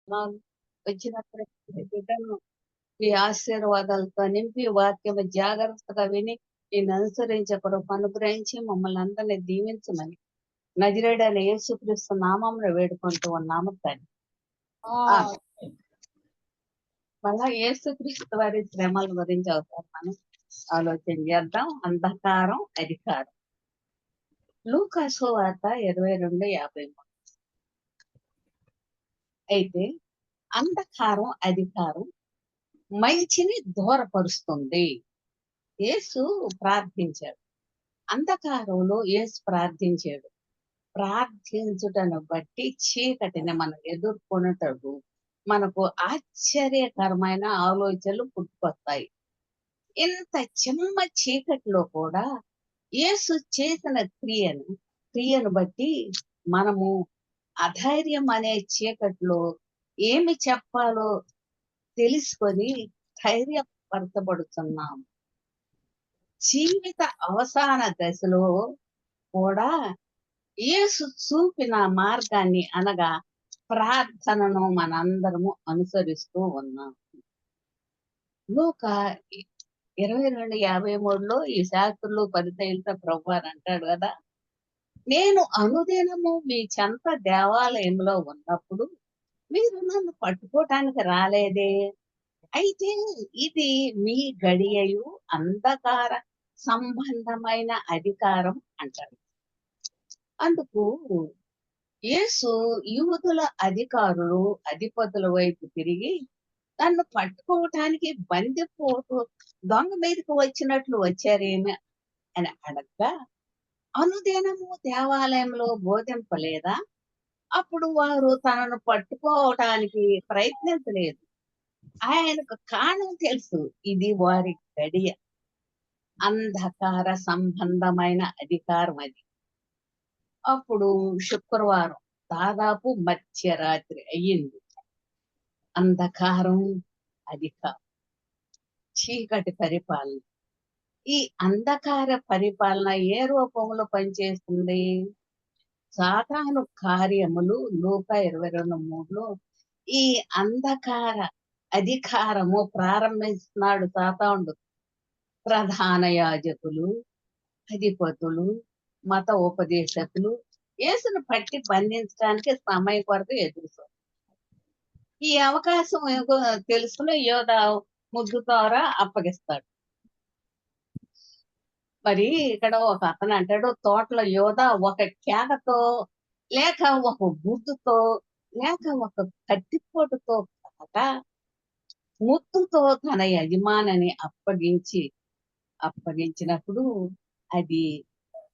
మాకు వచ్చినప్పుడు బిడ్డను మీ ఆశీర్వాదాలతో నింపి వాక్యము జాగ్రత్తగా విని నేను అనుసరించకూడదు అనుగ్రహించి మమ్మల్ని అందరినీ దీవించమని నజరేడైన యేసుక్రీస్తు నామమున వేడుకుంటూ ఉన్నాము తండ్రి. ఆ, మళ్ళా యేసుక్రీస్తు వారి శ్రమల గురించి అవుతారు మనం ఆలోచన చేద్దాం. అంధకారం అధికారం. లూకా సువార్త 22:53. అయితే అంధకారం అధికారం మంచిని దూరపరుస్తుంది. యేసు ప్రార్థించాడు. అంధకారంలో యేసు ప్రార్థించాడు. ప్రార్థించుటను బట్టి చీకటిని మనం ఎదుర్కొనేటప్పుడు మనకు ఆశ్చర్యకరమైన ఆలోచనలు పుట్టుకొస్తాయి. ఇంత చిన్న చీకటిలో కూడా యేసు చేసిన క్రియను బట్టి మనము అధైర్యం అనే చీకటిలో ఏమి చెప్పాలో తెలుసుకొని ధైర్యపరచబడుతున్నాం. జీవిత అవసాన దశలో కూడా యేసు చూపిన మార్గాన్ని అనగా ప్రార్థనను మనందరము అనుసరిస్తూ ఉన్నాం. లూకా 22:53లో ఈ శాస్త్రులు పరిసయ్యులతో ప్రభువారు అంటాడు కదా, నేను అనుదినము మీ చెంత దేవాలయంలో ఉన్నప్పుడు మీరు నన్ను పట్టుకోవటానికి రాలేదే. అయితే ఇది మీ గడియయు అంధకార సంబంధమైన అధికారం అంటాడు. అందుకు యేసు యూదుల అధికారులు అధిపతుల వైపు తిరిగి నన్ను పట్టుకోవటానికి బందిపోటు దొంగ మీదకి వచ్చినట్లు వచ్చారేమి అని అడగ్గా, అనుదినము దేవాలయంలో బోధింపలేదా? అప్పుడు వారు తనను పట్టుకోవటానికి ప్రయత్నించలేదు. ఆయనకు కారణం తెలుసు, ఇది వారి గడియ, అంధకార సంబంధమైన అధికారం అది. అప్పుడు శుక్రవారం దాదాపు మధ్యరాత్రి అయ్యింది. అంధకారం అధికారం, చీకటి పరిపాలన. ఈ అంధకార పరిపాలన ఏ రూపంలో పనిచేస్తుంది? సాతాను కార్యములు లూకా 22:3లో ఈ అంధకార అధికారము ప్రారంభిస్తున్నాడు సాతానుడు. ప్రధాన యాజకులు, అధిపతులు, మత ఉపదేశకులు యేసును పట్టి బంధించడానికి సమయం కొరకు ఎదురు. ఈ అవకాశం తెలుసుకుని యోధ ముద్దు ద్వారా అప్పగిస్తాడు. మరి ఇక్కడ ఒక అతను అంటాడు, తోటలో యోధ ఒక కేకతో లేక ఒక గుర్తుతో లేక ఒక కత్తిపోటుతో కాక ముత్తుతో తన యజమానిని అప్పగించినప్పుడు అది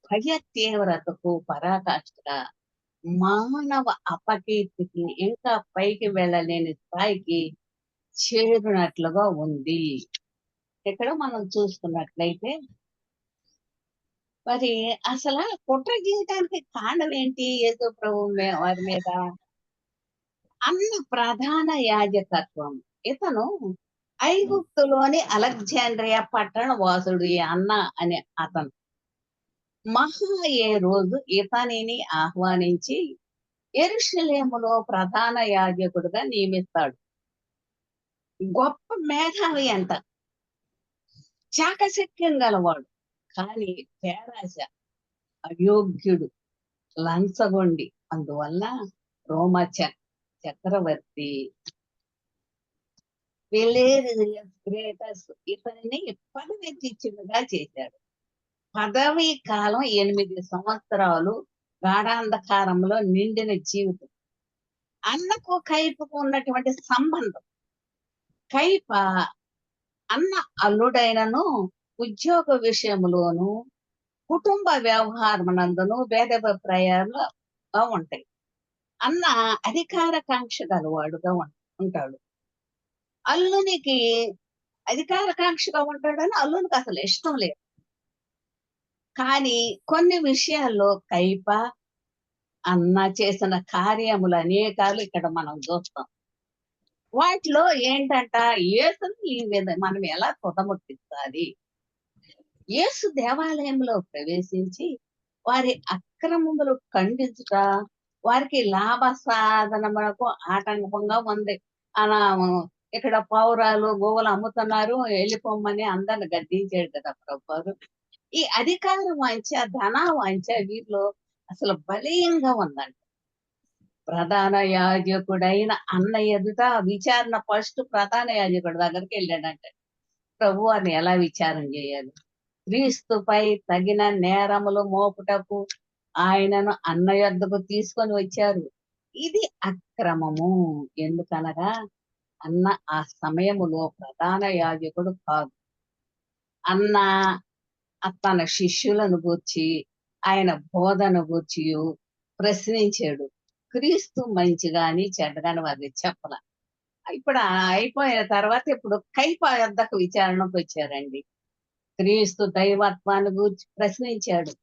భయ తీవ్రతకు పరాకాష్ఠగా మానవ అపకీర్తికి ఇంకా పైకి వెళ్ళలేని స్థాయికి చేరినట్లుగా ఉంది. ఇక్కడ మనం చూసుకున్నట్లయితే మరి అసలు కుట్ర చేయడానికి కారణం ఏంటి? యేసు ప్రభు వారి మీద అన్న ప్రధాన యాజకత్వం. ఇతను ఐగుప్తులోని అలెగ్జాండ్రియా పట్టణ వాసుడు. ఈ అన్న అనే అతను ఏ రోజు ఇతనిని ఆహ్వానించి యెరూషలేములో ప్రధాన యాజకుడుగా నియమిస్తాడు. గొప్ప మేధావి అంట, చాకచక్యం గలవాడు, కానీ పేరాశ, అయోగ్యుడు, లంచగొండి. అందువల్ల రోమ చక్రవర్తి వెలేరియస్ గ్రేటస్ ఇతనిని పదవెత్తిచ్చుగా చేశాడు. పదవీ కాలం 8 సంవత్సరాలు గాఢాంధకారంలో నిండిన జీవితం. అన్నకు కైపుకు ఉన్నటువంటి సంబంధం. కైప అన్న అల్లుడైనను ఉద్యోగ విషయంలోను కుటుంబ వ్యవహారమునందును భేదాభిప్రాయాలు ఉంటాయి. అన్న అధికార కాంక్ష గలవాడుగా ఉంటాడు. అల్లునికి అధికార కాంక్షగా ఉంటాడని అల్లునికి అసలు ఇష్టం లేదు. కానీ కొన్ని విషయాల్లో కైప అన్న చేసిన కార్యములు అనేకాలు ఇక్కడ మనం చూస్తాం. వాటిలో ఏంటంట, యేసుని ఈ మనం ఎలా తుదముట్టించాలి? యేసు దేవాలయంలో ప్రవేశించి వారి అక్రమములు ఖండించుట వారికి లాభ సాధనములకు ఆటంకంగా ఉంది. అలా ఇక్కడ పావురాలు, గోవులు అమ్ముతున్నారు, వెళ్ళిపోమ్మని అందరిని గద్దించాడు కదా ప్రభువారు. ఈ అధికార వాంఛ, ధన వాంఛ వీరిలో అసలు బలీయంగా ఉందండి. ప్రధాన యాజకుడైన అన్న ఎదుట విచారణ ఫస్ట్ ప్రధాన యాజకుడి దగ్గరికి వెళ్ళాడంట. ప్రభువారిని ఎలా విచారణ చేయాలి? క్రీస్తుపై తగిన నేరములు మోపుటకు ఆయనను అన్న యొద్దకు తీసుకొని వచ్చారు. ఇది అక్రమము. ఎందుకనగా అన్న ఆ సమయములో ప్రధాన యాజకుడు కాదు. అన్న తన శిష్యులను గూర్చి, ఆయన బోధన గూర్చి ప్రశ్నించాడు. క్రీస్తు మంచి గాని చెడ్డ గాని వారికి చెప్పల. ఇప్పుడు అయిపోయిన తర్వాత ఇప్పుడు కైప యొద్దకు విచారణకు వచ్చారండి. క్రీస్తు దైవత్వాన్ని గూర్చి ప్రశ్నించాడు.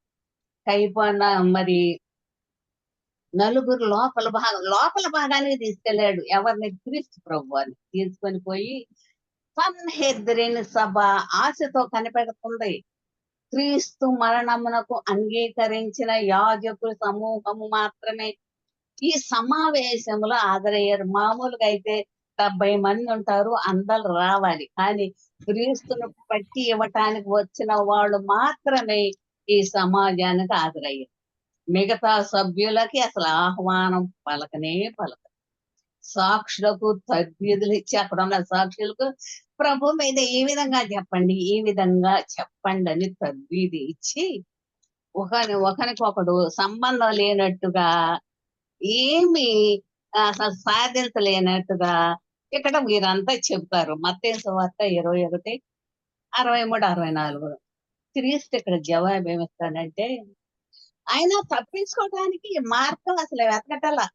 కైపన మరి నలుగురు లోపల భాగానికి తీసుకెళ్ళాడు. ఎవరిని? క్రీస్తు ప్రభువాన్ని తీసుకొని పోయి సన్హెద్రిన్ సభ ఆశతో కనిపెడుతుంది. క్రీస్తు మరణమునకు అంగీకరించిన యాజకుల సమూహము మాత్రమే ఈ సమావేశంలో హాజరయ్యారు. మామూలుగా అయితే 70 మంది ఉంటారు, అందరూ రావాలి. కానీ క్రీస్తును పట్టి ఇవ్వటానికి వచ్చిన వాళ్ళు మాత్రమే ఈ సమాజానికి హాజరయ్యారు. మిగతా సభ్యులకి అసలు ఆహ్వానం పలకనే పలక. సాక్షులకు తర్బీదులు ఇచ్చి అక్కడ ఉన్న సాక్షులకు ప్రభు మీద ఈ విధంగా చెప్పండి, ఈ విధంగా చెప్పండి అని తర్బీదు ఇచ్చి ఒకరికొకడు సంబంధం లేనట్టుగా, ఏమి అసలు సాధించలేనట్టుగా ఇక్కడ వీరంతా చెబుతారు. మత్తయి సువార్త 21, 63, 64. క్రీస్తు ఇక్కడ జవాబు ఏమిస్తాడంటే, ఆయన తప్పించుకోవడానికి మార్గం అసలు వెతకటలా.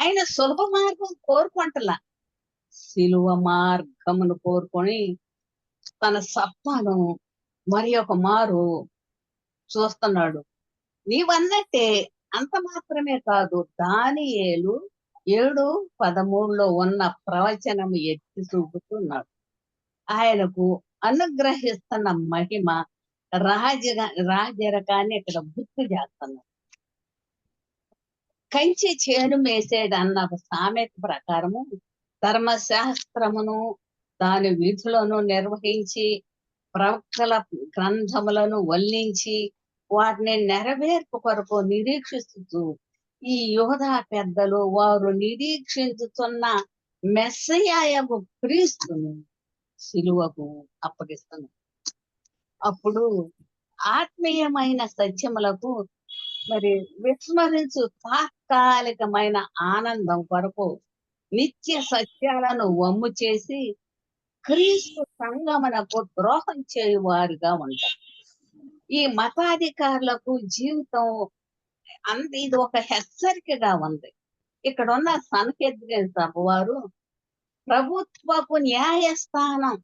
ఆయన సులభ మార్గం కోరుకుంటలా. సిలువ మార్గమును కోరుకొని తన సత్తాను మరి ఒక మారు చూస్తున్నాడు. నీవన్నట్టే అంత మాత్రమే కాదు, దానియేలు 7:13లో ఉన్న ప్రవచనము ఎత్తి చూపుతున్నాడు. ఆయనకు అనుగ్రహిస్తున్న మహిమ రాజరకాన్ని ఇక్కడ గుర్తు చేస్తున్నాడు. కంచి చేను మేసేది అన్న సామెత ప్రకారము ధర్మశాస్త్రమును దాని విధులను నిర్వహించి, ప్రవక్తల గ్రంథములను వల్లించి వాటిని నెరవేర్పు కొరకు నిరీక్షిస్తూ ఈ యోధా పెద్దలు వారు నిరీక్షించుతున్న మెస్సయాయగు క్రీస్తును సిలువకు అప్పగిస్తున్నారు. అప్పుడు ఆత్మీయమైన సత్యములకు మరి విస్మరించు తాత్కాలికమైన ఆనందం కొరకు నిత్య సత్యాలను వమ్ము చేసి క్రీస్తు సంగమనకు ద్రోహం చేయువారుగా ఉంటారు. ఈ మతాధికారులకు జీవితం ఇది ఒక హెచ్చరికగా ఉంది. ఇక్కడ ఉన్న సన్హెద్రిన్ సభ వారు ప్రభుత్వపు న్యాయస్థానం,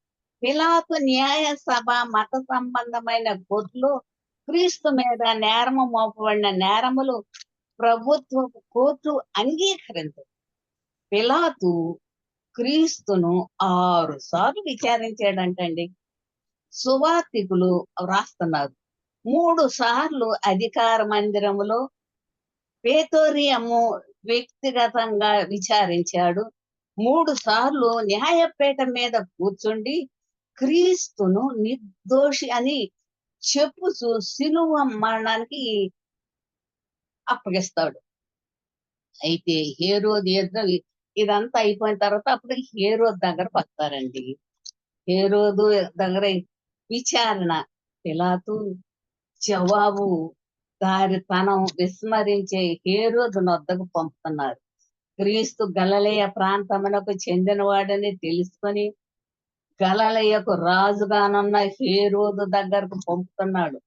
పిలాతు న్యాయ సభ మత సంబంధమైన కోర్టులో క్రీస్తు మీద నేరము మోపబడిన నేరములు ప్రభుత్వపు కోర్టు అంగీకరించదు. పిలాతు క్రీస్తును 6 సార్లు విచారించాడంటండి. సువార్తికులు వ్రాస్తున్నారు 3 సార్లు అధికార మందిరములో పేతోరియము వ్యక్తిగతంగా విచారించాడు. 3 సార్లు న్యాయపీఠ మీద కూర్చుండి క్రీస్తును నిర్దోషి అని చెప్పుచు సిలువ మరణానికి అప్పగిస్తాడు. అయితే హేరోదు ఎదురు ఇదంతా అయిపోయిన తర్వాత అప్పుడు హేరోదు దగ్గరకు వస్తారండి. హేరోదు దగ్గర విచారణ, పిలాతు జవాబు దారితనం విస్మరించే హేరోదు నొద్దకు పంపుతున్నారు. క్రీస్తు గలిలయ ప్రాంతమునకు చెందినవాడని తెలుసుకొని గలిలయకు రాజుగానున్న హేరోదు దగ్గరకు పంపుతున్నాడు.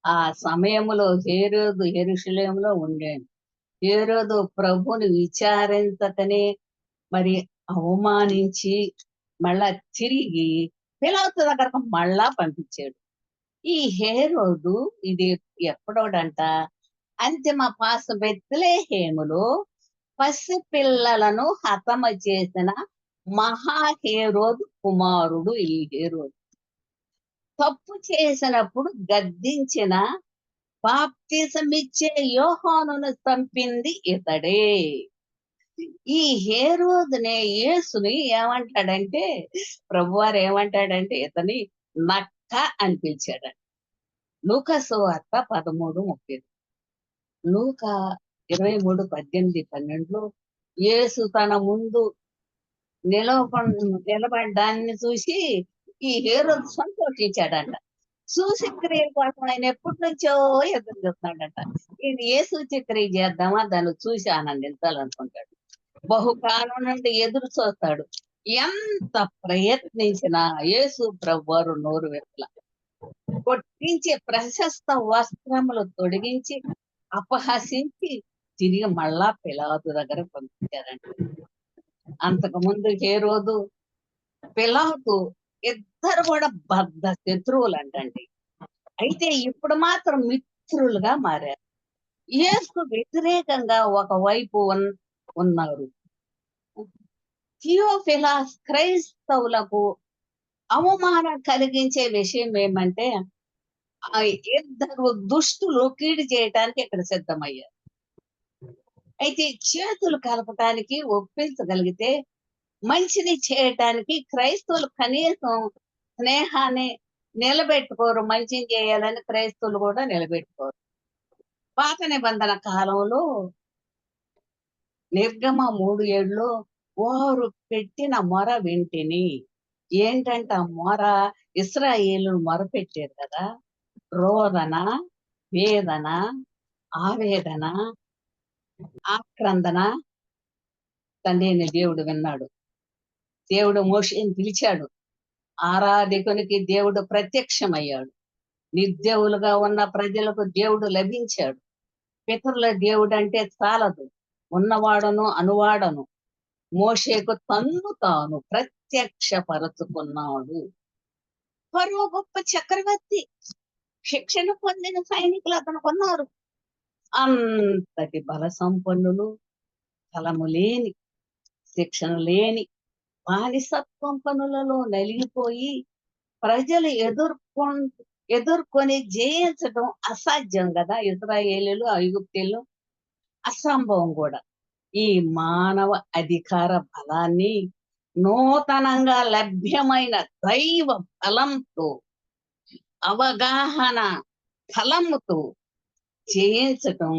ఆ సమయములో హేరోదు యెరూషలేములో ఉండేది. హేరోదు ప్రభుని విచారించకనే మరి అవమానించి మళ్ళా తిరిగి పిలాతు దగ్గరకు మళ్ళా పంపించాడు. ఈ హేరోదు ఇది ఎప్పుడోడంట, అంతిమ పాస బెత్లెహేములో పసి పిల్లలను హతమ చేసిన మహాహేరోదు కుమారుడు ఈ హేరోదు. తప్పు చేసినప్పుడు గద్దించిన బాప్తిసమిచ్చే యోహానును చంపింది ఇతడే. ఈ హేరోదునే యేసుని ఏమంటాడంటే, ప్రభువారు ఏమంటాడంటే ఇతని నక్క అని పిలిచాడంట. లూకా సువార్త 13:30. లూకా 23:18-12 యేసు తన ముందు నిలబడ్డాన్ని చూసి ఈ హేరోదు సంతోషించాడంట. సూచక్రియ కోసం ఆయన ఎప్పటి నుంచో ఎదురు చూస్తున్నాడంట. ఇది ఏ సూచక్రియ చేద్దామా దాన్ని చూసి ఆనందించాలనుకుంటాడు. బహుకాలం నుండి ఎదురు చూస్తాడు. ఎంత ప్రయత్నించినా యేసు ప్రభువారు నోరు విప్పల. కొట్టించి ప్రశస్త వస్త్రములు తొడిగించి అపహసించి తిరిగి మళ్ళా పిలాతు దగ్గర పంపించారంట. అంతకు ముందు హేరోదు, పిలాతు ఇద్దరు కూడా బద్ధ శత్రువులు అంటండి. అయితే ఇప్పుడు మాత్రం మిత్రులుగా మారారు. యేసుకు వ్యతిరేకంగా ఒకవైపు ఉన్నారు. థియోఫిలాస్ క్రైస్తవులకు అవమానం కలిగించే విషయం ఏమంటే ఆ ఇద్దరు దుష్టులు కీడు చేయటానికి ఇక్కడ సిద్ధమయ్యారు. అయితే చేతులు కలపటానికి ఒప్పించగలిగితే మంచిని చేయటానికి క్రైస్తవులు కనీసం స్నేహాన్ని నిలబెట్టుకోరు. మంచిని చేయాలని క్రైస్తవులు కూడా నిలబెట్టుకోరు. పాత నిబంధన కాలంలో నిర్గమ 3:7 వారు పెట్టిన మొర వింటిని. ఏంటంటే ఆ మొర ఇశ్రాయేలు మొర పెట్టారు కదా, రోదన, వేదన, ఆవేదన, ఆక్రందన తండ్రి అయిన దేవుడు విన్నాడు. దేవుడు మోషేని పిలిచాడు. ఆరాధకునికి దేవుడు ప్రత్యక్షమయ్యాడు. నిర్దేవులుగా ఉన్న ప్రజలకు దేవుడు లభించాడు. పితరుల దేవుడు అంటే చాలదు, ఉన్నవాడను అనువాడను మోషేకు తన్ను తాను ప్రత్యక్షపరచుకున్నాడు. మరో గొప్ప చక్రవర్తి, శిక్షణ పొందిన సైనికులు అతనుకున్నారు. అంతటి బల సంపన్నులు, బలము లేని, శిక్షణ లేని బానిసత్వం పనులలో నలిగిపోయి ప్రజలు ఎదుర్కొని జయించడం అసాధ్యం కదా. ఇశ్రాయేలీయులు, ఐగుప్తీయులు అసంభవం కూడా. ఈ మానవ అధికార బలాన్ని నూతనంగా లభ్యమైన దైవ బలంతో, అవగాహన ఫలముతో జయించటం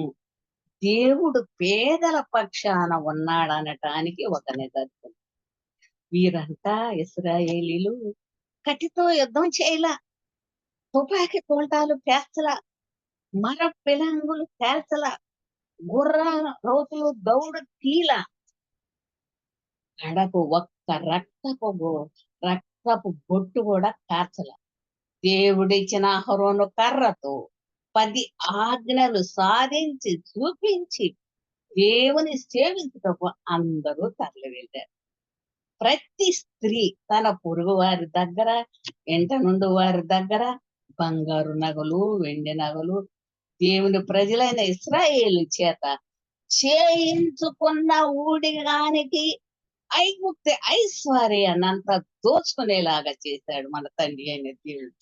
దేవుడు పేదల పక్షాన ఉన్నాడనటానికి ఒక నిదర్శనం. వీరంతా ఇశ్రాయేలీలు కటితో యుద్ధం చేయలా, తుపాకీ తోల్టాలు పేర్చలా, మర పిలంగులు పేర్చలా, గుర్ర రోతులు దౌడు తీల, కడకు ఒక్క రక్తపు బొట్టు కూడా కార్చల. దేవుడిచ్చిన అహరోను కర్రతో 10 ఆజ్ఞలు సాధించి చూపించి దేవుని సేవించుటకు అందరూ తరలి వెళ్ళారు. ప్రతి స్త్రీ తన పొరుగు వారి దగ్గర, ఎంట నుండి వారి దగ్గర బంగారు నగలు, వెండి నగలు దేవుని ప్రజలైన ఇశ్రాయేలు చేత చేయించుకున్న ఊడిగానికి ఐగుప్తి ఐశ్వర్యాన్నంత దోచుకునేలాగా చేశాడు మన తండ్రి అయిన దేవుడు.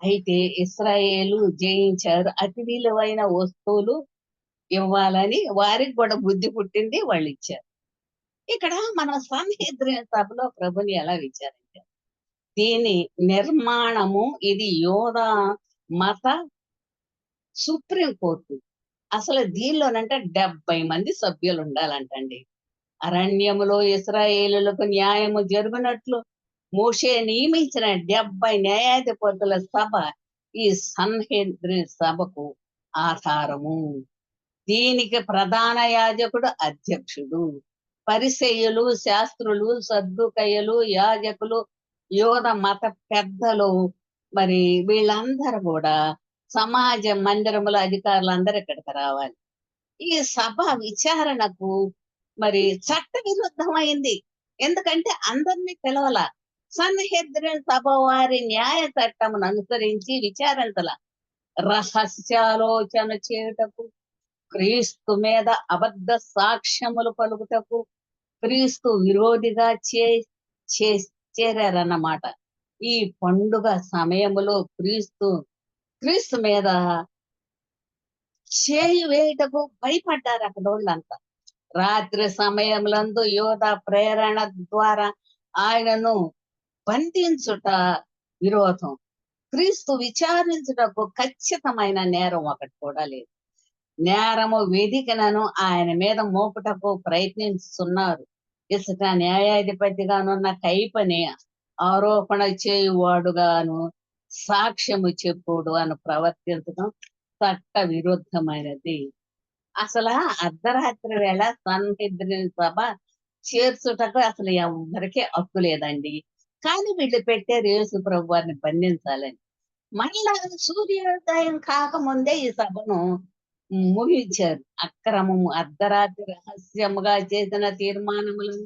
అయితే ఇశ్రాయేలు జయించారు. అతి విలువైన వస్తువులు ఇవ్వాలని వారికి కూడా బుద్ధి పుట్టింది, వాళ్ళు ఇచ్చారు. ఇక్కడ మనం సంహెద్రిన సభలో ప్రభుని ఎలా విచారించారు? దీని నిర్మాణము ఇది యోధా మత సుప్రీం కోర్టు. అసలు దీనిలోనంటే 70 మంది సభ్యులు ఉండాలంటండి. అరణ్యములో ఇశ్రాయేలులకు న్యాయము జరుగునట్లు మోషే నియమించిన 70 న్యాయాధిపతుల సభ ఈ సన్హెద్రిన్ సభకు ఆధారము. దీనికి ప్రధాన యాజకుడు అధ్యక్షుడు. పరిసయ్యులు, శాస్త్రులు, సద్దుకయ్యులు, యాజకులు, యోధ మత పెద్దలు, మరి వీళ్ళందరూ కూడా సమాజ మందిరముల అధికారులందరూ ఇక్కడికి రావాలి. ఈ సభ విచారణకు మరి చట్ట విరుద్ధమైంది. ఎందుకంటే అందరినీ పిలవల. సన్హెద్రిన్ సభ వారి న్యాయ చట్టమును అనుసరించి విచారించాల. రహస్యాలోచన చేయుటకు, క్రీస్తు మీద అబద్ధ సాక్ష్యములు పలుకుటకు, క్రీస్తు విరోధిగా చేరారన్నమాట. ఈ పండుగ సమయములో క్రీస్తు మీద చేయి వేయుటకు భయపడ్డారు అక్కడ వాళ్ళంతా. రాత్రి సమయములందు యోధ ప్రేరణ ద్వారా ఆయనను బంధించుట విరోధం. క్రీస్తు విచారించుటకు ఖచ్చితమైన నేరం ఒకటి కూడా లేదు. నేరము వేదికలను ఆయన మీద మోపుటకు ప్రయత్నిస్తున్నారు. ఇసుక న్యాయాధిపతిగానున్న కైపని ఆరోపణ చేయువాడుగాను సాక్ష్యము చెప్పుడు అని ప్రవర్తించడం చట్ట విరుద్ధమైనది. అసలు అర్ధరాత్రి వేళ సన్నిధిని సభ చేర్చుటకు అసలు ఎవరికీ హక్కు లేదండి. కానీ వీళ్ళు పెట్టారు యేసు ప్రభు వారిని బంధించాలని. మళ్ళా సూర్యోదయం కాకముందే ఈ సభను ముగించారు. అక్రమము అర్ధరాత్రి రహస్యముగా చేసిన తీర్మానములను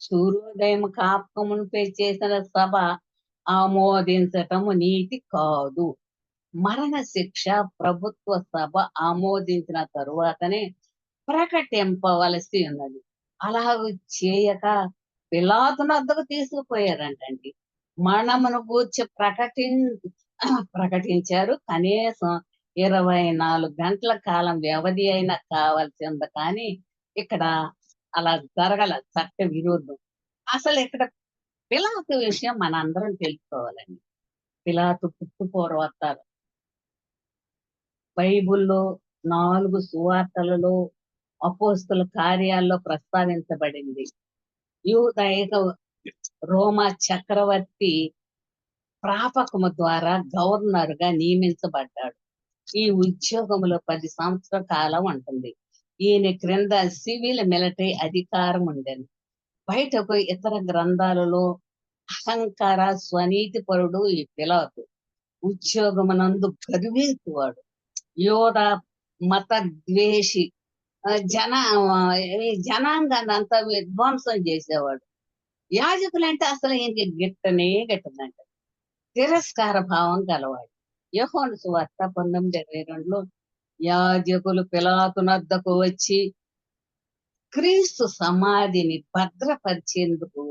సూర్యోదయం కాకమునిపై చేసిన సభ ఆమోదించటము నీతి కాదు. మరణ శిక్ష ప్రభుత్వ సభ ఆమోదించిన తరువాతనే ప్రకటింపవలసి ఉన్నది. అలాగ చేయక పిలాతునొద్దకు తీసుకుపోయారంటండి. మరణమును గూర్చి ప్రకటించారు. కనీసం 24 గంటల కాలం వ్యవధి అయినా కావాల్సింది. కానీ ఇక్కడ అలా జరగల, చట్ట విరుద్ధం. అసలు ఇక్కడ పిలాతు విషయం మనందరం తెలుసుకోవాలండి. పిలాతు పుట్టుపూర్వోత్తరాలు బైబిల్లో 4 సువార్తలలో అపోస్తుల కార్యాల్లో ప్రస్తావించబడింది. యూదైక రోమా చక్రవర్తి ప్రాపకము ద్వారా గవర్నర్ గా నియమించబడ్డాడు. ఈ ఉద్యోగంలో 10 సంవత్సరాల కాలం ఉంటుంది. ఈయన క్రింద సివిల్ మిలిటరీ అధికారం ఉండేది. బయటకు ఇతర గ్రంథాలలో అహంకార స్వనీతి పరుడు ఈ పిలాతు. ఉద్యోగమునందు గర్వించువాడు, యోధ మత ద్వేషి, ఈ జనాంగాన్ని అంతా విధ్వంసం చేసేవాడు. యాజకులంటే అసలు ఈయనకి గిట్టదంట. తిరస్కార భావం గలవాడు. యోహాను సువార్త 19:22లో యాజకులు పిలాతునొద్దకు వచ్చి క్రీస్తు సమాధిని భద్రపరిచేందుకు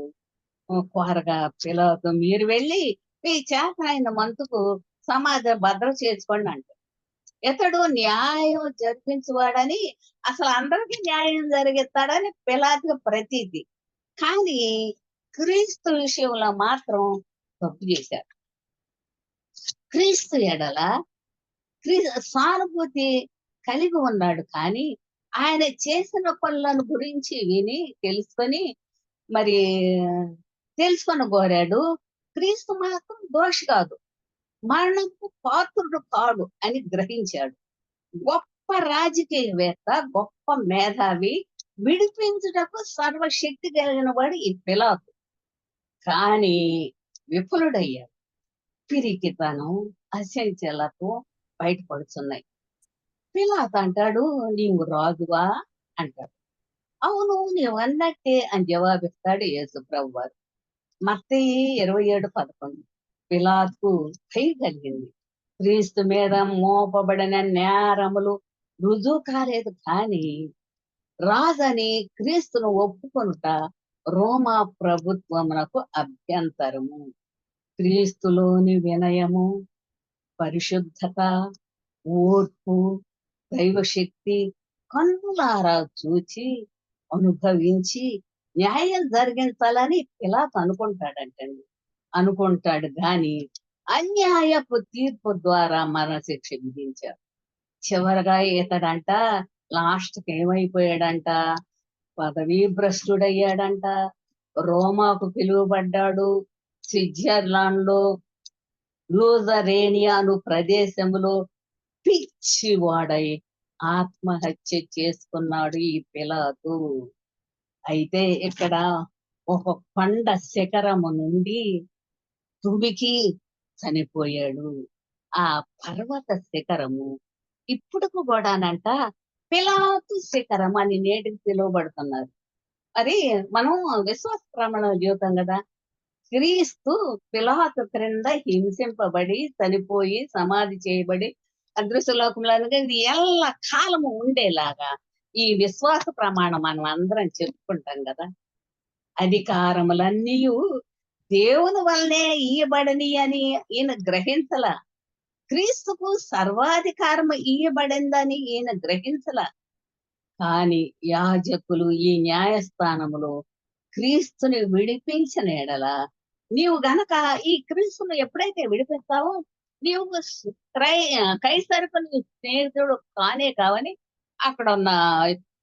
కోరగా పిలాతు మీరు వెళ్ళి మీ చేతనైన మంతుకు సమాధి భద్ర చేసుకోండి అంటారు. ఇతడు న్యాయం జరిపించువాడని, అసలు అందరికీ న్యాయం జరిగిస్తాడని పిలాతుకు ప్రతీతి. కానీ క్రీస్తు విషయంలో మాత్రం తప్పు చేశారు. క్రీస్తు ఎడల సానుభూతి కలిగి ఉన్నాడు. కానీ ఆయన చేసిన పనులను గురించి విని మరి తెలుసుకొని కోరాడు. క్రీస్తు మాత్రం దోషి కాదు, మరణకు పాత్రుడు కాడు అని గ్రహించాడు. గొప్ప రాజకీయవేత్త, గొప్ప మేధావి, విడిపించుటకు సర్వశక్తి కలిగిన వాడు ఈ పిలాతు. కానీ విఫలుడయ్యాడు. పిరికితనం, అసంచలతో బయటపడుతున్నాయి. పిలాతు అంటాడు నీవు రాజువా అంటాడు. అవును నీవు అన్నట్టే అని జవాబిస్తాడు యేసు ప్రభు వారు. మత్తయి 27:11. పిలాతు భయం కలిగింది. క్రీస్తు మీద మోపబడిన నేరములు రుజువు కాలేదు. కానీ రాజని క్రీస్తును ఒప్పుకొనుట రోమా ప్రభుత్వమునకు అభ్యంతరము. క్రీస్తులోని వినయము, పరిశుద్ధత, ఓర్పు, దైవశక్తి కన్నులారా చూచి అనుభవించి న్యాయం జరిగించాలని పిలాతు అనుకుంటాడు. గాని అన్యాయపు తీర్పు ద్వారా మరణశిక్ష విధించారు. చివరగా ఇతడంట లాస్ట్కి ఏమైపోయాడంట, పదవీ భ్రష్టుడయ్యాడంట. రోమాకు పిలువబడ్డాడు. స్విట్జర్లాండ్ లో లూజరేనియా అను ప్రదేశంలో పిచ్చివాడై ఆత్మహత్య చేసుకున్నాడు ఈ పిలాతు. అయితే ఇక్కడ ఒక కొండ శిఖరము నుండి తుడికి చనిపోయాడు. ఆ పర్వత శిఖరము ఇప్పుడు కూడానంట పిలాతు శిఖరం అని నేటికి పిలువబడుతున్నారు. మరి మనం విశ్వాస ప్రమాణ జీవితం కదా. క్రీస్తు పిలాతు క్రింద హింసింపబడి చనిపోయి సమాధి చేయబడి అదృశ్యలోకంలో ఇది ఎల్ల కాలము ఉండేలాగా ఈ విశ్వాస ప్రమాణం మనం అందరం చెప్పుకుంటాం కదా. అధికారములన్నీ దేవుని వల్లనే ఇయ్యబడని అని ఈయన గ్రహించల. క్రీస్తుకు సర్వాధికారం ఇయ్యబడిందని ఈయన గ్రహించల. కానీ యాజకులు ఈ న్యాయస్థానములో క్రీస్తుని విడిపించిన ఎడల, నీవు గనక ఈ క్రీస్తును ఎప్పుడైతే విడిపిస్తావో, నీవు కైసరుకు నీ స్నేహితుడు కానే కావని అక్కడ ఉన్న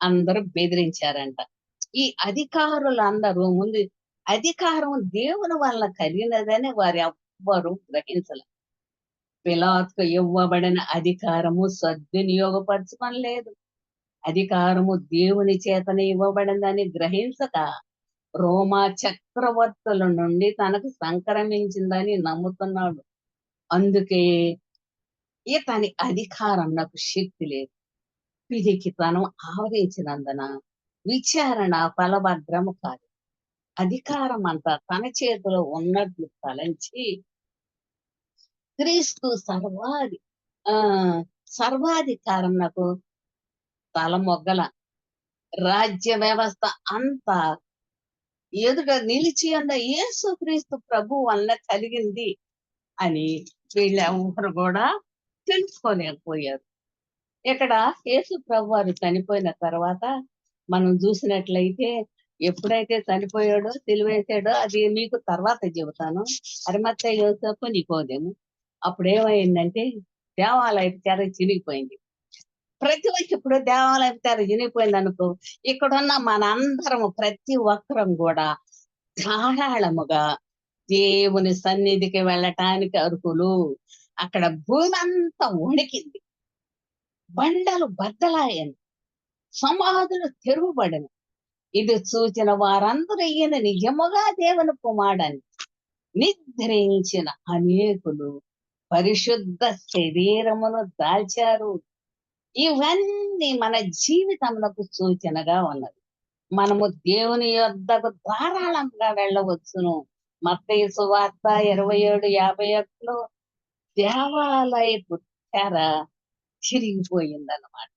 అందరూ బెదిరించారంట. ఈ అధికారులందరూ ముందు అధికారం దేవుని వల్ల కలిగినదని వారు ఎవ్వరూ గ్రహించలే. పిలాతుకు ఇవ్వబడిన అధికారము సద్వినియోగపరచుకొనలేదు. అధికారము దేవుని చేతనే ఇవ్వబడిందని గ్రహించక రోమా చక్రవర్తుల నుండి తనకు సంక్రమించిందని నమ్ముతున్నాడు. అందుకే ఇతని అధికారం నాకు శక్తి లేదు. పిరికితనం ఆవరించినందున విచారణ ఫలభద్రము కాదు. అధికారం అంతా తన చేతిలో ఉన్నట్లు తలంచి క్రీస్తు ఆ సర్వాధికారం నాకు తలమొగ్గల. రాజ్య వ్యవస్థ అంతా ఎదుట నిలిచి ఉన్న యేసుక్రీస్తు ప్రభు వల్ల కలిగింది అని వీళ్ళెవ్వరు కూడా తెలుసుకోలేకపోయారు. ఇక్కడ యేసు ప్రభు వారు చనిపోయిన తర్వాత మనం చూసినట్లయితే, ఎప్పుడైతే చనిపోయాడో సిలువేశాడో అది మీకు తర్వాత చెబుతాను. అరిమత్తయి, యోసేపు, నికోదేము. అప్పుడేమైందంటే దేవాలయపు తెర చినిగిపోయింది. ప్రతి ఒక్కరు ఇప్పుడు దేవాలయపు తెర చినిగిపోయింది అనుకో, ఇక్కడున్న మనందరం ప్రతి ఒక్కరం కూడా ధారాళముగా దేవుని సన్నిధికి వెళ్ళటానికి అర్హులు. అక్కడ భూమి అంతా వణికింది, బండలు బద్దలాయను, సమాధులు తెరువబడను. ఇది చూచిన వారందరూ ఈయన నిజముగా దేవుని కుమారుడని నిద్రించిన అనేకులు పరిశుద్ధ శరీరమును దాల్చారు. ఇవన్నీ మన జీవితములకు సూచనగా ఉన్నది. మనము దేవుని యొద్దకు ధారాళంగా వెళ్ళవచ్చును. మత్తయి సువార్త 27:51లో దేవాలయపు తెర చిరిగిపోయిందన్నమాట.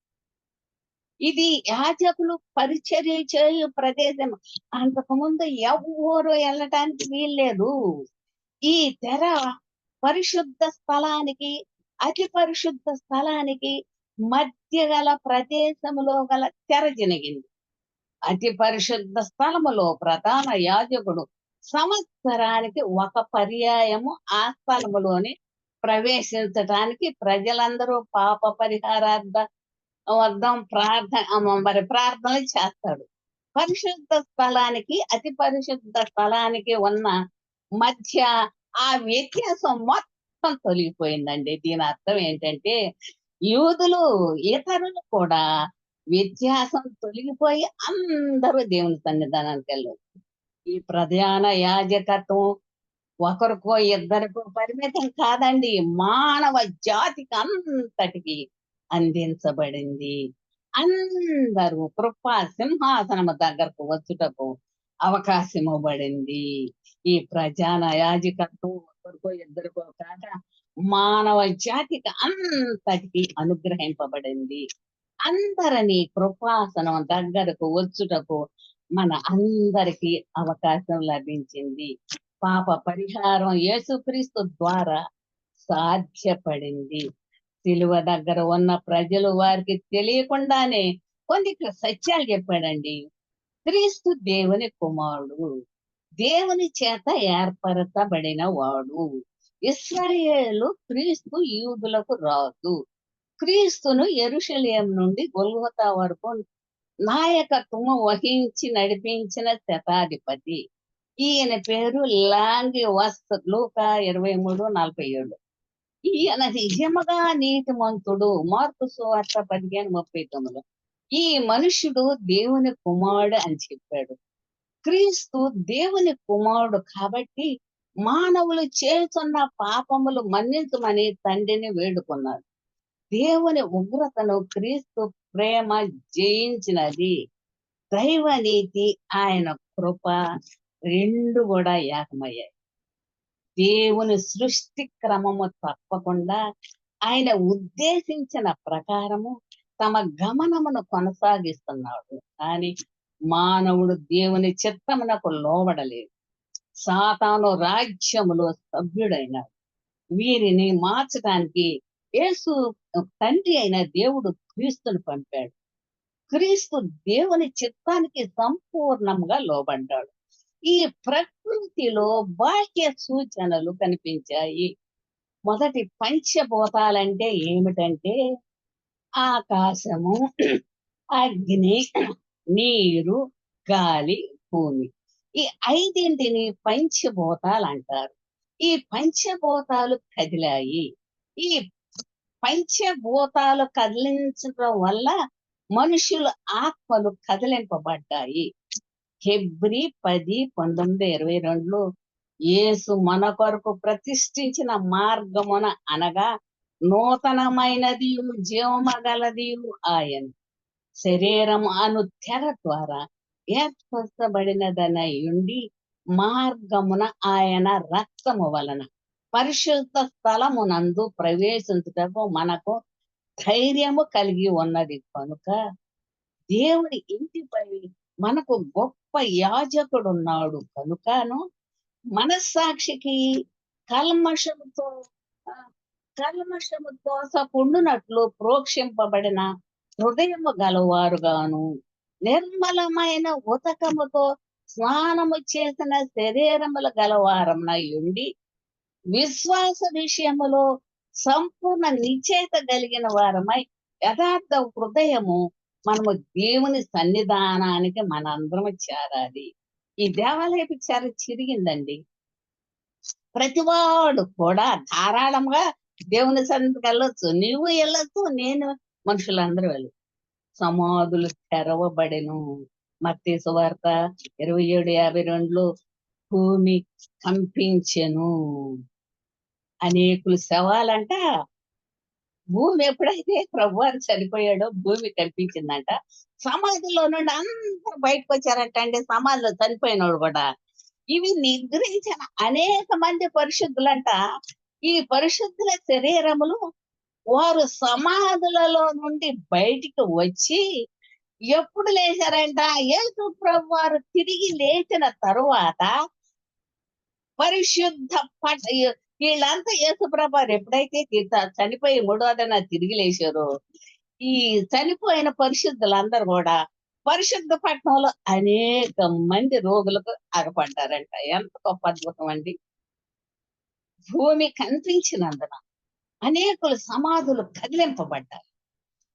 ఇది యాజకులు పరిచర్య చేయు ప్రదేశం. అంతకుముందు ఎవ్వరూ వెళ్ళటానికి వీల్లేదు. ఈ తెర పరిశుద్ధ స్థలానికి, అతి పరిశుద్ధ స్థలానికి మధ్య గల ప్రదేశములో గల తెర చినిగింది. అతి పరిశుద్ధ స్థలములో ప్రధాన యాజకుడు సంవత్సరానికి ఒక పర్యాయము ఆ స్థలములోని ప్రవేశించటానికి ప్రజలందరూ పాప పరిహారార్థ వద్దాం ప్రార్థనలు చేస్తాడు. పరిశుద్ధ స్థలానికి, అతి పరిశుద్ధ స్థలానికి ఉన్న మధ్య ఆ వ్యత్యాసం మొత్తం తొలగిపోయిందండి. దీని అర్థం ఏంటంటే, యూదులు ఇతరులు కూడా వ్యత్యాసం తొలగిపోయి అందరూ దేవుని సన్నిధానానికి వెళ్ళారు. ఈ ప్రధాన యాజకత్వం ఒకరికో ఇద్దరికో పరిమితం కాదండి, మానవ జాతికి అంతటికి అందించబడింది. అందరూ కృపా సింహాసనము దగ్గరకు వచ్చుటకు అవకాశం ఇవ్వబడింది. ఈ ప్రధాన యాజకత్వం ఒకరికో ఇద్దరికో కాక మానవ జాతికి అంతటికి అనుగ్రహింపబడింది. అందరినీ కృపాసనం దగ్గరకు వచ్చుటకు మన అందరికీ అవకాశం లభించింది. పాప పరిహారం యేసుక్రీస్తు ద్వారా సాధ్యపడింది. సిలువ దగ్గర ఉన్న ప్రజలు వారికి తెలియకుండానే కొన్ని సత్యాలు చెప్పాడండి. క్రీస్తు దేవుని కుమారుడు, దేవుని చేత ఏర్పరచబడిన వాడు. ఇశ్రాయేలు క్రీస్తు యూదులకు రాదు. క్రీస్తును యెరూషలేము నుండి గొల్గొతా వరకు నాయకత్వం వహించి నడిపించిన శతాధిపతి. ఈయన పేరు లాంగియస్. లూకా 23:47. ఈయన నిజముగా నీతిమంతుడు. మార్కు సువార్త 15:39. ఈ మనుష్యుడు దేవుని కుమారుడు అని చెప్పాడు. క్రీస్తు దేవుని కుమారుడు కాబట్టి మానవులు చేస్తున్న పాపములు మన్నించమని తండ్రిని వేడుకున్నాడు. దేవుని ఉగ్రతను క్రీస్తు ప్రేమ జయించినది. దైవ నీతి, ఆయన కృప రెండు కూడా ఏకమయ్యాయి. దేవుని సృష్టి క్రమము తప్పకుండా ఆయన ఉద్దేశించిన ప్రకారము తమ గమనమును కొనసాగిస్తున్నాడు. కానీ మానవుడు దేవుని చిత్తమునకు లోబడలేదు. సాతాను రాజ్యములో సభ్యుడైనాడు. వీరిని మార్చడానికి యేసు తండ్రి అయిన దేవుడు క్రీస్తుని పంపాడు. క్రీస్తు దేవుని చిత్తానికి సంపూర్ణంగా లోబడ్డాడు. ఈ ప్రకృతిలో బాహ్య సూచనలు కనిపించాయి. మొదటి పంచభూతాలంటే ఏమిటంటే ఆకాశము, అగ్ని, నీరు, గాలి, భూమి. ఈ ఐదింటిని పంచభూతాలు అంటారు. ఈ పంచభూతాలు కదిలాయి. ఈ పంచభూతాలు కదిలించడం వల్ల మనుషుల ఆత్మలు కదిలింపబడ్డాయి. హెబ్రీ 10:19-22లో యేసు మన కొరకు ప్రతిష్ఠించిన మార్గమున అనగా నూతనమైనది జీవమగలది ఆయన శరీరం అను తెర ద్వారా ఏర్పరచబడినదనై ఉండి మార్గమున ఆయన రక్తము వలన పరిశుద్ధ స్థలమునందు ప్రవేశించుటకు మనకు ధైర్యము కలిగి ఉన్నది కనుక దేవుని ఇంటిపై మనకు గొప్ప యాజకుడున్నాడు కనుకను మనస్సాక్షికి కల్మషముతో ఆ, కల్మషము దోసపుండునట్లు ప్రోక్షింపబడిన హృదయము గలవారుగాను నిర్మలమైన ఉతకముతో స్నానము చేసిన శరీరములు గలవారమునై ఉండి విశ్వాస విషయములో సంపూర్ణ నిశ్చయిత కలిగిన వారమై యథార్థ హృదయము మనము దేవుని సన్నిధానానికి మనందరం చేరాలి. ఈ దేవాలయపు చేర చిరిగిందండి. ప్రతివాడు కూడా ధారాళంగా దేవుని సన్నిధికి వెళ్ళొచ్చు. నీవు వెళ్ళొచ్చు, నేను, మనుషులందరూ వెళ్ళచ్చు. సమాధులు తెరవబడెను. మత్తయి సువార్త 27:52లో భూమి కంపించెను. అనేకులు శవాలంట. భూమి ఎప్పుడైతే ప్రభువారు చనిపోయాడో భూమి కంపించిందంట. సమాధిలో నుండి అందరూ బయటకు వచ్చారంట అండి. సమాధిలో చనిపోయినోడు కూడా. ఇవి నిద్రించిన అనేక మంది పరిశుద్ధులంట. ఈ పరిశుద్ధుల శరీరములు వారు సమాధులలో నుండి బయటికి వచ్చి ఎప్పుడు లేచారంట? యేసు ప్రభువారు తిరిగి లేచిన తరువాత పరిశుద్ధ వీళ్ళంతా యేసు ప్రభువారు ఎప్పుడైతే చనిపోయి మూడోదన తిరిగి లేచారో ఈ చనిపోయిన పరిశుద్ధులందరూ కూడా పరిశుద్ధ పట్టణంలో అనేక మంది రోగులకు అగపడ్డారంట. ఎంత గొప్ప అద్భుతం అండి. భూమి కనిపించినందున అనేకులు సమాధులు కదిలింపబడ్డారు.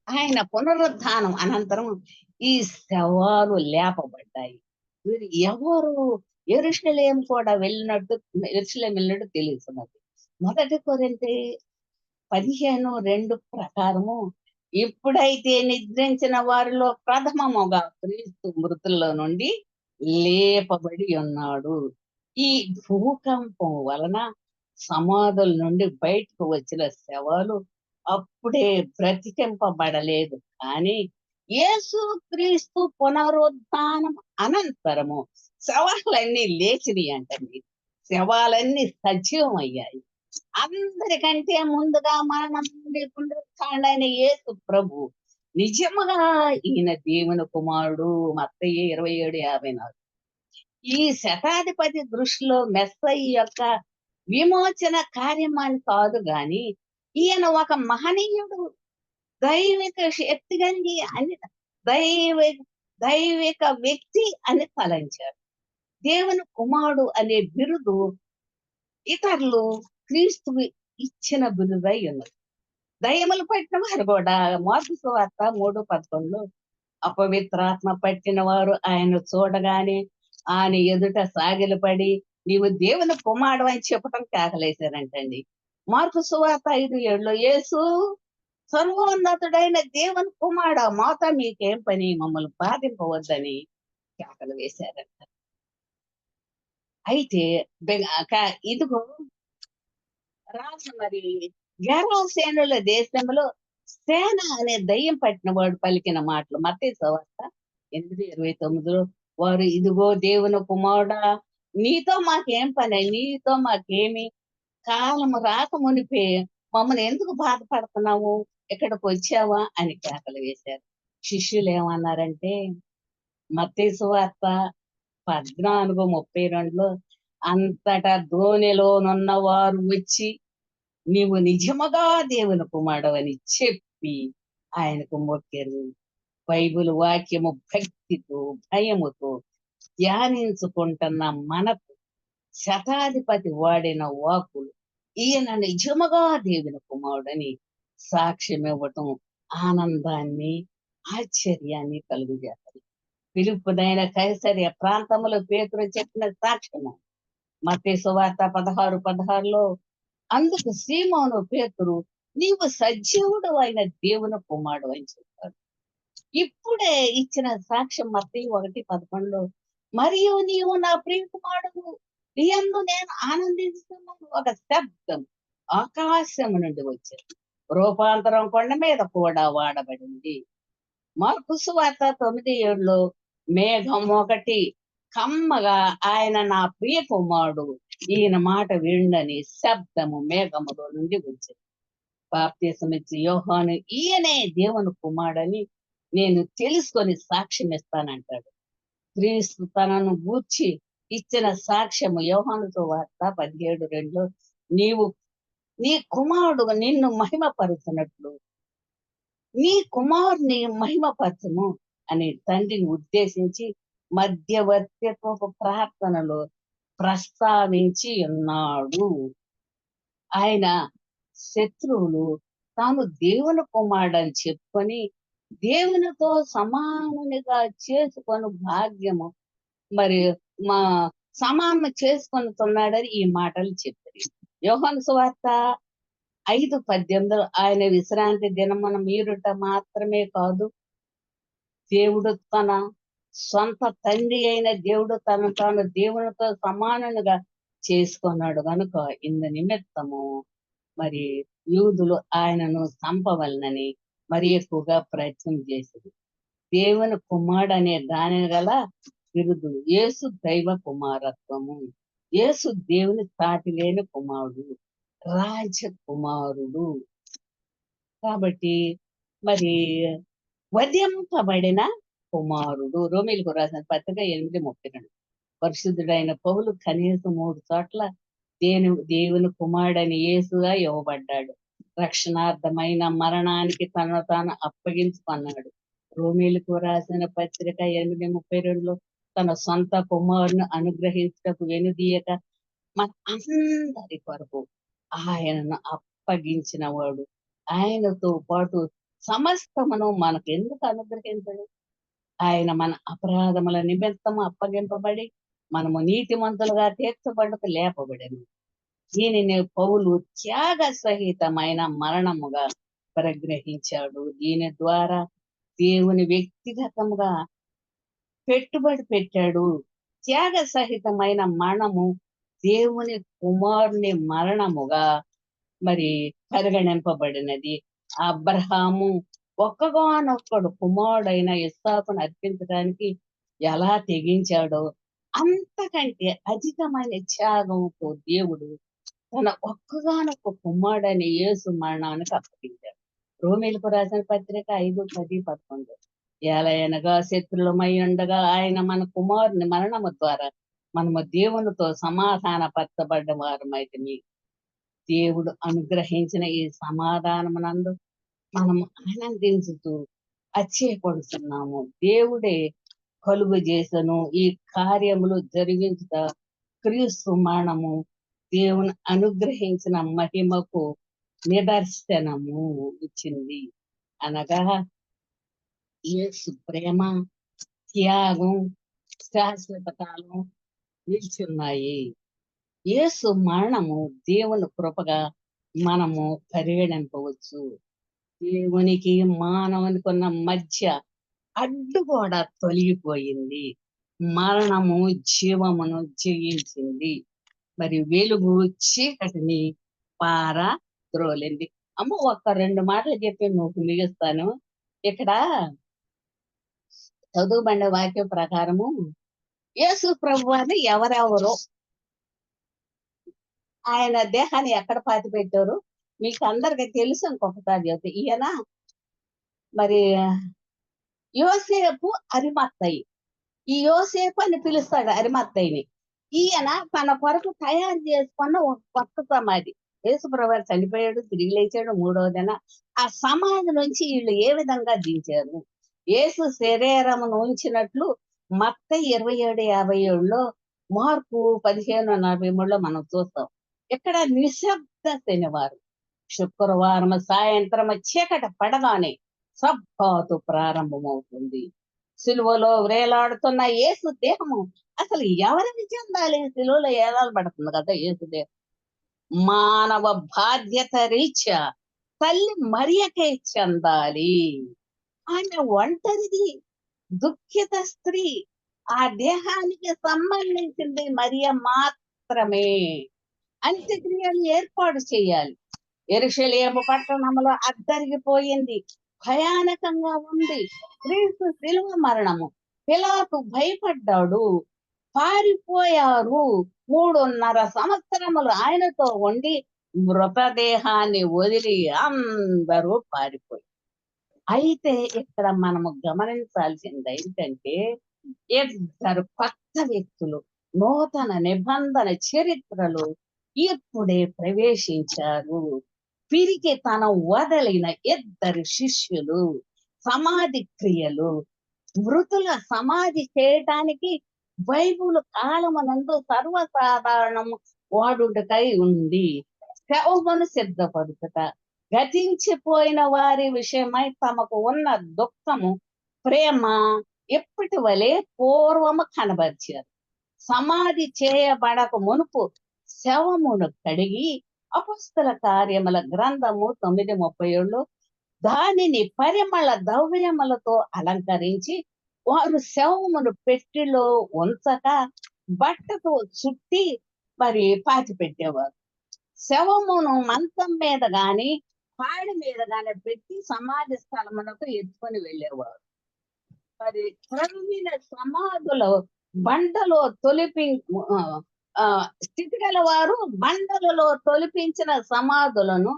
ఆయన పునరుద్ధానం అనంతరం ఈ శవాలు లేపబడ్డాయి. వీరు ఎవరు? యెరూషలేము కూడా వెళ్ళినట్టు తెలుస్తున్నది. 1 కొరింథీ 15:2 ప్రకారము ఇప్పుడైతే నిద్రించిన వారిలో ప్రథమముగా క్రీస్తు మృతుల్లో నుండి లేపబడి ఉన్నాడు. ఈ భూకంపం వలన సమాధుల నుండి బయటకు వచ్చిన శవాలు అప్పుడే బ్రతికింపబడలేదు. కానీ యేసు క్రీస్తు పునరుద్ధానం అనంతరము శవాలన్నీ లేచినాయి అంటండి. శవాలన్నీ సజీవం అయ్యాయి. అందరికంటే ముందుగా మరణం నుండి పునరుత్థానుడైన యేసు ప్రభు నిజముగా ఈయన దేవుని కుమారుడు. మత్తయి 27:54. ఈ శతాధిపతి దృష్టిలో మెస్సయ్య యొక్క విమోచన కార్యమని కాదు గాని ఈయన ఒక మహనీయుడు, దైవిక శక్తి కలిగి అని దైవిక వ్యక్తి అని తలంచారు. దేవుని కుమారుడు అనే బిరుదు ఇతరులు క్రీస్తు ఇచ్చిన బిరుదై ఉన్నది. దయ్యములు పట్టిన వారు కూడా మార్కు సువార్త 3:11లో అపవిత్రాత్మ పట్టిన వారు ఆయన చూడగానే ఆయన ఎదుట సాగిలపడి నీవు దేవుని కుమారుడు అని చెప్పటం కేకలేశారంటండి. మార్కు సువార్త 5:7లో యేసు సర్వోన్నతుడైన దేవుని కుమారుడా మాతో మీకేం పని, మమ్మల్ని బాధింపవద్దని కేకలు వేశారంట. అయితే ఇదిగో రాజు మరి గెరాసేనుల దేశంలో సేన అనే దయ్యం పట్టిన వాడు పలికిన మాటలు మత్తయి సువార్త 8:29లో వారు ఇదిగో దేవుని కుమారుడా నీతో మాకేం పని, నీతో మాకేమి, కాలం రాక మునిపే మమ్మల్ని ఎందుకు బాధపడుతున్నావు, ఇక్కడికి వచ్చావా అని కేకలు వేశారు. శిష్యులు ఏమన్నారంటే మత్తయి సువార్త 14:32లో అంతటా ధోనిలోనున్న వారు వచ్చి నీవు నిజముగా దేవుని కుమారుడవని చెప్పి ఆయనకు మొక్కారు. బైబిల్ వాక్యము భక్తితో భయముతో ధ్యానించుకుంటున్న మనకు శతాధిపతి వాడిన వాక్కులు ఈయన నిజముగా దేవుని కుమారుడని సాక్ష్యం ఇవ్వటం ఆనందాన్ని ఆశ్చర్యాన్ని కలుగజేస్తుంది. పిలుపునైన కైసరియా ప్రాంతంలో పేతురు చెప్పిన సాక్ష్యము మత్తయి సువార్త 16:16లో అందుకు సీమోను పేతురు నీవు సజీవుడు అయిన దేవుని కుమారుడు అని చెప్పాడు. ఇప్పుడే ఇచ్చిన సాక్ష్యం మత్తయి 1:11లో మరియు నీవు నా ప్రియ కుమారుడు నీయందు నేను ఆనందిస్తున్నాను ఒక శబ్దం ఆకాశం నుండి వచ్చింది. రూపాంతరం కొండ మీద కూడా వాడబడింది. మార్కు సువార్త 9:7లో మేఘం ఒకటి కమ్మగా ఆయన నా ప్రియ కుమారుడు ఈయన మాట విండని శబ్దము మేఘములో నుండి వచ్చింది. బాప్తీసమిచ్చి యోహాను ఈయనే దేవుని కుమారుడని నేను తెలుసుకొని సాక్ష్యం ఇస్తానంటాడు. క్రీస్తు తనను గూర్చి ఇచ్చిన సాక్ష్యము యోహాను సువార్త 17:2లో నీవు నీ కుమారుడు నిన్ను మహిమపరుచున్నట్లు నీ కుమారుని మహిమపరచము అని తండ్రిని ఉద్దేశించి మధ్యవర్తిత్వపు ప్రార్థనలో ప్రస్తావించి ఉన్నాడు. ఆయన శత్రువులు తాను దేవుని కుమారుడని చెప్పుకొని దేవునితో సమానునిగా చేసుకొని భాగ్యము మరి మా సమానం చేసుకొనుతున్నాడని ఈ మాటలు చెప్పారు. యోహాను సువార్త 5:18 ఆయన విశ్రాంతి దినమున మీరుట మాత్రమే కాదు దేవుడు తన సొంత తండ్రి అయిన దేవుడు తను తాను దేవునితో సమానునిగా చేసుకున్నాడు కనుక ఇందు నిమిత్తము మరి యూదులు ఆయనను చంపవలనని మరి ఎక్కువగా ప్రయత్నం చేసింది. దేవుని కుమారుడు అనే దాని గల బిరుదు యేసు దైవ కుమారత్వము. యేసు దేవుని సాటి లేని కుమారుడు, రాజకుమారుడు. కాబట్టి మరి వధింపబడిన కుమారుడు. రోమీలకు రాసిన పత్రిక 8:32. పరిశుద్ధుడైన పౌలు కనీసం 3 చోట్ల దేవుని కుమారుడని యేసుగా ఇవ్వబడ్డాడు. రక్షణార్థమైన మరణానికి తనను తాను అప్పగించుకున్నాడు. రోమీలకు రాసిన పత్రిక 8:32లో తన సొంత కుమారుని అనుగ్రహించటకు వెనుదీయక మన అందరి కొరకు ఆయనను అప్పగించిన వాడు. ఆయనతో పాటు సమస్తమును మనకు ఎందుకు అనుగ్రహించడు? ఆయన మన అపరాధముల నిమిత్తము అప్పగింపబడి మనము నీతిమంతులుగా తీర్చబడకు లేపబడను. దీనిని పౌలు త్యాగ సహితమైన మరణముగా పరిగ్రహించాడు. దీని ద్వారా దేవుని వ్యక్తిగతముగా పెట్టుబడి పెట్టాడు. త్యాగ సహితమైన మరణము దేవుని కుమారుని మరణముగా మరి పరిగణింపబడినది. అబ్రహాము ఒక్కగానొక్కడు కుమారుడైన ఇస్సాకును అర్పించడానికి ఎలా తెగించాడో అంతకంటే అధికమైన త్యాగంతో దేవుడు తన ఒక్కగానొక్క కుమారుడైన యేసు మరణానికి అప్పగించాడు. రోమీలకు రాసిన పత్రిక 5:10-11 ఏలయనగా శత్రులమై ఉండగా ఆయన మన కుమారుని మరణము ద్వారా మనము దేవునితో సమాధాన పరచబడ్డ వారమైతిమి. దేవుడు అనుగ్రహించిన ఈ సమాధానమునందు మనము ఆనందించుతూ అచ్చయపడుతున్నాము. దేవుడే కలుగు చేసను ఈ కార్యములు జరిగించుట క్రీస్తు మరణము దేవుని అనుగ్రహించిన మహిమకు నిదర్శనము ఇచ్చింది. అనగా యేసు ప్రేమ త్యాగం శాశ్వత కాలం నిల్చున్నాయి. యేసు మరణము దేవుని కృపగా మనము పరిగణింపవచ్చు. దేవునికి మానవునికి ఉన్న మధ్య అడ్డు కూడా తొలగిపోయింది. మరణము జీవమును జయించింది. మరి వెలుగు చీకటిని పారద్రోలింది. అమ్మ ఒక్క 2 మాటలు చెప్పి నువ్వు మిగిస్తాను. ఇక్కడ చదువుబడిన వాక్యం ప్రకారము యేసు ప్రభువారిని ఎవరెవరో ఆయన దేహాన్ని ఎక్కడ పాతి పెట్టారు మీకు అందరికి తెలుసు. ఇంకొకసారి చెప్తే ఈయన మరి యోసేపు అరిమత్తయి, ఈ యోసేపు అని పిలుస్తాడు అరిమత్తయిని. ఈయన తన కొరకు తయారు చేసుకున్న ఒక కొత్త సమాధి. యేసుప్రభువారు చనిపోయాడు, తిరిగి లేచాడు మూడవ దిన. ఆ సమాధి నుంచి వీళ్ళు ఏ విధంగా దించారు? యేసు శరీరమును ఉంచినట్లు మత్తయి 27:57లో, మార్కు 15:43లో మనం చూస్తాం. ఇక్కడ నిశ్శబ్ద శనివారం. శుక్రవారం సాయంత్రం చీకటి పడగానే సబ్బాతు ప్రారంభమవుతుంది. సిలువలో వేలాడుతున్న యేసు దేహము అసలు ఎవరికి చెందాలి? సిలువలో ఏలాడబడుతుంది కదా యేసు దేహం. మానవ బాధ్యత రీత్యా తల్లి మరియకే చెందాలి. ఆమె ఒంటరిది, దుఃఖిత స్త్రీ. ఆ దేహానికి సంబంధించింది మరియ మాత్రమే. అంత్యక్రియలు ఏర్పాటు చేయాలి. యెరూషలేము పట్టణంలో అద్దరిగిపోయింది. భయానకంగా ఉంది. క్రీస్తు శిలువ మరణము. పిలాతు భయపడ్డాడు. పారిపోయారు. 3.5 సంవత్సరములు ఆయనతో ఉండి మృతదేహాన్ని వదిలి అందరూ పారిపోయారు. అయితే ఇక్కడ మనము గమనించాల్సింది ఏంటంటే, ఇద్దరు కొత్త వ్యక్తులు నూతన నిబంధన చరిత్రలో ఇప్పుడే ప్రవేశించారు. పిరికితనం వదలిన ఇద్దరు శిష్యులు. సమాధి క్రియలు. మృతుల సమాధి చేయటానికి బైబిల్ కాలమునందు సర్వసాధారణం వాడుటకై ఉంది. శవమును సిద్ధపడుతుట. గతించిపోయిన వారి విషయమై తమకు ఉన్న దుఃఖము, ప్రేమ ఎప్పటి వలె పూర్వము కనబరిచారు. సమాధి చేయబడక మునుపు శవమును కడిగి అపొస్తల కార్యముల గ్రంథము 9:37లో దానిని పరిమళ ద్రవ్యములతో అలంకరించి వారు శవమును పెట్టెలో ఉంచక బట్టతో చుట్టి మరి పాతి పెట్టేవారు. శవమును మంచం మీద గాని పాడి మీద గాని పెట్టి సమాధి స్థలమునకు ఎత్తుకొని వెళ్ళేవారు. మరి ప్రవీణ సమాధులు బండలో స్థితి గల వారు బండలలో తొలిపించిన సమాధులను